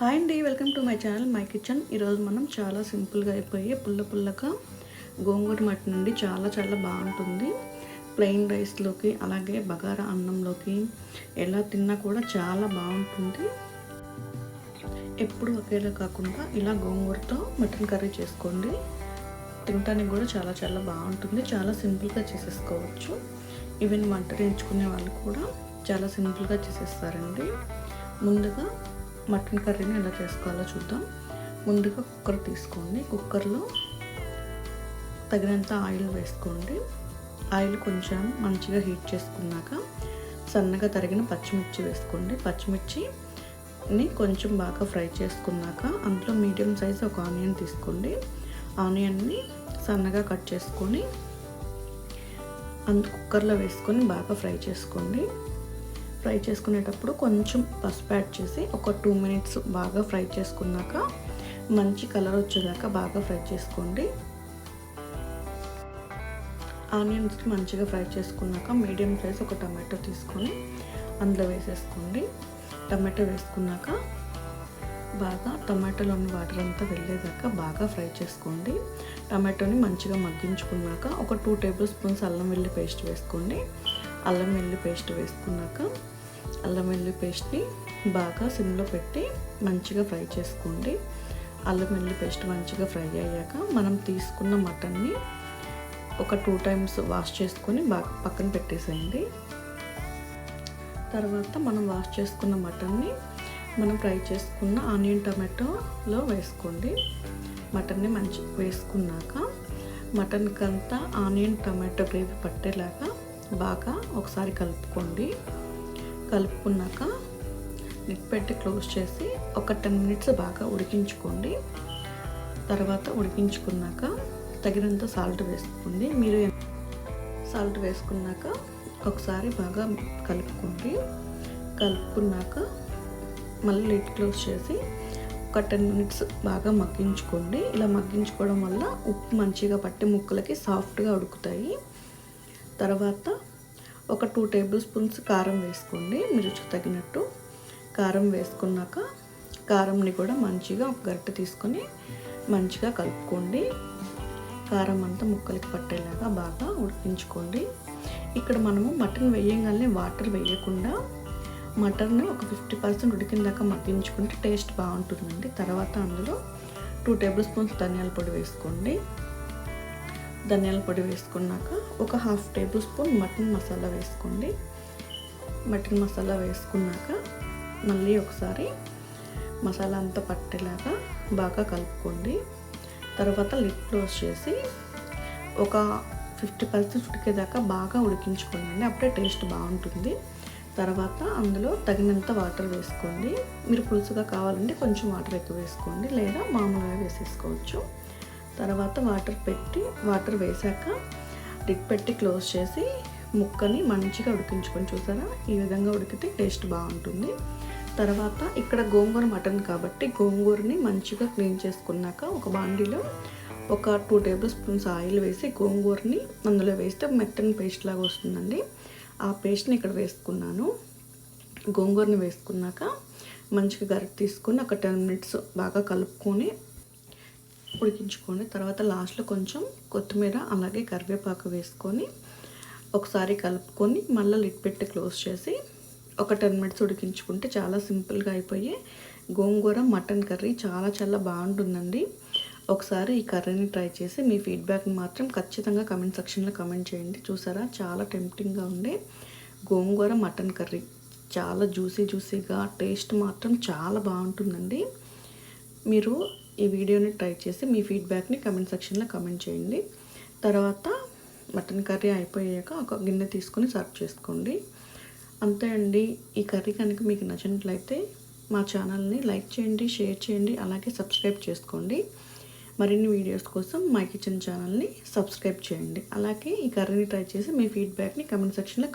Hi అండి, welcome to my channel my kitchen. ఈరోజు మనం చాలా సింపుల్గా అయిపోయి పుల్లగా గోంగూర మటన్ నుండి చాలా బాగుంటుంది. ప్లెయిన్ రైస్లోకి అలాగే బగారా అన్నంలోకి ఎలా తిన్నా కూడా చాలా బాగుంటుంది. ఎప్పుడు ఒకేలా కాకుండా ఇలా గోంగూరతో మటన్ కర్రీ చేసుకోండి. తినడానికి కూడా చాలా బాగుంటుంది. చాలా సింపుల్గా చేసేసుకోవచ్చు. ఈవెన్ వంట నేర్చుకునే వాళ్ళు కూడా చాలా సింపుల్గా చేసేస్తారండి. ముందుగా మటన్ కర్రీని ఎలా చేసుకోవాలో చూద్దాం. ముందుగా కుక్కర్ తీసుకోండి. కుక్కర్లో తగినంత ఆయిల్ వేసుకోండి. ఆయిల్ కొంచెం మంచిగా హీట్ చేసుకున్నాక సన్నగా తరిగిన పచ్చిమిర్చి వేసుకోండి. పచ్చిమిర్చిని కొంచెం బాగా ఫ్రై చేసుకున్నాక అందులో మీడియం సైజ్ ఒక ఆనియన్ తీసుకోండి. ఆనియన్ని సన్నగా కట్ చేసుకొని కుక్కర్లో వేసుకొని బాగా ఫ్రై చేసుకోండి. ఫ్రై చేసుకునేటప్పుడు కొంచెం పసుపు యాడ్ చేసి ఒక 2 మినిట్స్ బాగా ఫ్రై చేసుకున్నాక మంచి కలర్ వచ్చేదాకా బాగా ఫ్రై చేసుకోండి. ఆనియన్స్కి మంచిగా ఫ్రై చేసుకున్నాక మీడియం సైజ్ ఒక టమాటో తీసుకొని అందులో వేసేసుకోండి. టమాటో వేసుకున్నాక బాగా టమాటోలోని వాటర్ అంతా వెళ్ళేదాకా బాగా ఫ్రై చేసుకోండి. టమాటోని మంచిగా మగ్గించుకున్నాక ఒక 2 టేబుల్ స్పూన్స్ అల్లం వెల్లుల్లి పేస్ట్ వేసుకోండి. అల్లం వెల్లుల్లి పేస్ట్ వేసుకున్నాక అల్లం వెల్లుల్లి పేస్ట్ని బాగా సిమ్లో పెట్టి మంచిగా ఫ్రై చేసుకోండి. అల్లం వెల్లుల్లి పేస్ట్ మంచిగా ఫ్రై అయ్యాక మనం తీసుకున్న మటన్ని ఒక 2 టైమ్స్ వాష్ చేసుకొని బాగా పక్కన పెట్టేసేయండి. తర్వాత మనం వాష్ చేసుకున్న మటన్ని మనం ఫ్రై చేసుకున్న ఆనియన్ టమాటోలో వేసుకోండి. మటన్ని మంచిగా వేసుకున్నాక మటన్కి అంతా ఆనియన్ టమాటో గ్రేవీ పట్టేలాగా బాగా ఒకసారి కలుపుకున్నాక లిడ్ పెట్టి క్లోజ్ చేసి ఒక 10 మినిట్స్ బాగా ఉడికించుకోండి. తర్వాత ఉడికించుకున్నాక తగినంత సాల్ట్ వేసుకోండి. మీరు సాల్ట్ వేసుకున్నాక ఒకసారి బాగా కలుపుకున్నాక మళ్ళీ లిడ్ క్లోజ్ చేసి ఒక 10 మినిట్స్ బాగా మగ్గించుకోండి. ఇలా మగ్గించుకోవడం వల్ల ఉప్పు మంచిగా పట్టి ముక్కలకి సాఫ్ట్గా ఉడుకుతాయి. తర్వాత ఒక 2 టేబుల్ స్పూన్స్ కారం వేసుకోండి. మీ రుచికి తగినట్టు కారం వేసుకున్నాక కారంని కూడా మంచిగా ఒక గరిటె తీసుకొని మంచిగా కలుపుకోండి. కారం అంతా ముక్కలకి పట్టేలాగా బాగా ఉడికించుకోండి. ఇక్కడ మనము మటన్ వేయగానే వాటర్ వేయకుండా మటన్ ఒక 50% ఉడికిందాకా మగ్గించుకుంటే టేస్ట్ బాగుంటుందండి. తర్వాత అందులో 2 టేబుల్ స్పూన్స్ ధనియాల పొడి వేసుకోండి. ధనియాల పొడి వేసుకున్నాక ఒక 1/2 టేబుల్ స్పూన్ మటన్ మసాలా వేసుకోండి. మటన్ మసాలా వేసుకున్నాక మళ్ళీ ఒకసారి మసాలా అంతా పట్టేలాగా బాగా కలుపుకోండి. తర్వాత లిడ్ క్లోజ్ చేసి ఒక 50% ఉడికేదాకా బాగా ఉడికించుకోండి. అప్పుడే టేస్ట్ బాగుంటుంది. తర్వాత అందులో తగినంత వాటర్ వేసుకోండి. మీరు పులుసుగా కావాలంటే కొంచెం వాటర్ ఎక్కువ వేసుకోండి, లేదా మామూలుగా వేసేసుకోవచ్చు. తర్వాత వాటర్ వేసాక లిడ్ పెట్టి క్లోజ్ చేసి ముక్కని మంచిగా ఉడికించుకొని చూసారా, ఈ విధంగా ఉడికితే టేస్ట్ బాగుంటుంది. తర్వాత ఇక్కడ గోంగూర మటన్ కాబట్టి గోంగూరని మంచిగా క్లీన్ చేసుకున్నాక ఒక బాండీలో ఒక 2 టేబుల్ స్పూన్స్ ఆయిల్ వేసి గోంగూరని అందులో వేస్తే మెత్తని పేస్ట్ లాగా వస్తుందండి. ఆ పేస్ట్ని ఇక్కడ వేసుకున్నాను. గోంగూరని వేసుకున్నాక మంచిగా గరిటె తీసుకొని ఒక 10 మినిట్స్ బాగా కలుపుకొని ఉడికించుకోండి. తర్వాత లాస్ట్లో కొంచెం కొత్తిమీర అలాగే కరివేపాకు వేసుకొని ఒకసారి కలుపుకొని మళ్ళీ లిడ్ పెట్టి క్లోజ్ చేసి ఒక 10 మినిట్స్ ఉడికించుకుంటే చాలా సింపుల్గా అయిపోయి గోంగూర మటన్ కర్రీ చాలా బాగుంటుందండి. ఒకసారి ఈ కర్రీని ట్రై చేసి మీ ఫీడ్బ్యాక్ని మాత్రం ఖచ్చితంగా కమెంట్ సెక్షన్లో కమెంట్ చేయండి. చూసారా, చాలా టెంప్టింగ్గా ఉండే గోంగూర మటన్ కర్రీ చాలా జ్యూసీగా టేస్ట్ మాత్రం చాలా బాగుంటుందండి. మీరు ఈ వీడియోని ట్రై చేసి మీ ఫీడ్బ్యాక్ని కమెంట్ సెక్షన్లో కమెంట్ చేయండి. తర్వాత మటన్ కర్రీ అయిపోయాక ఒక గిన్నె తీసుకొని సర్వ్ చేసుకోండి. అంతే అండి. ఈ కర్రీ కనుక మీకు నచ్చినట్లయితే మా ఛానల్ని లైక్ చేయండి, షేర్ చేయండి, అలాగే సబ్స్క్రైబ్ చేసుకోండి. మరిన్ని వీడియోస్ కోసం మై కిచెన్ ఛానల్ని సబ్స్క్రైబ్ చేయండి. అలాగే ఈ కర్రీని ట్రై చేసి మీ ఫీడ్బ్యాక్ని కమెంట్ సెక్షన్లో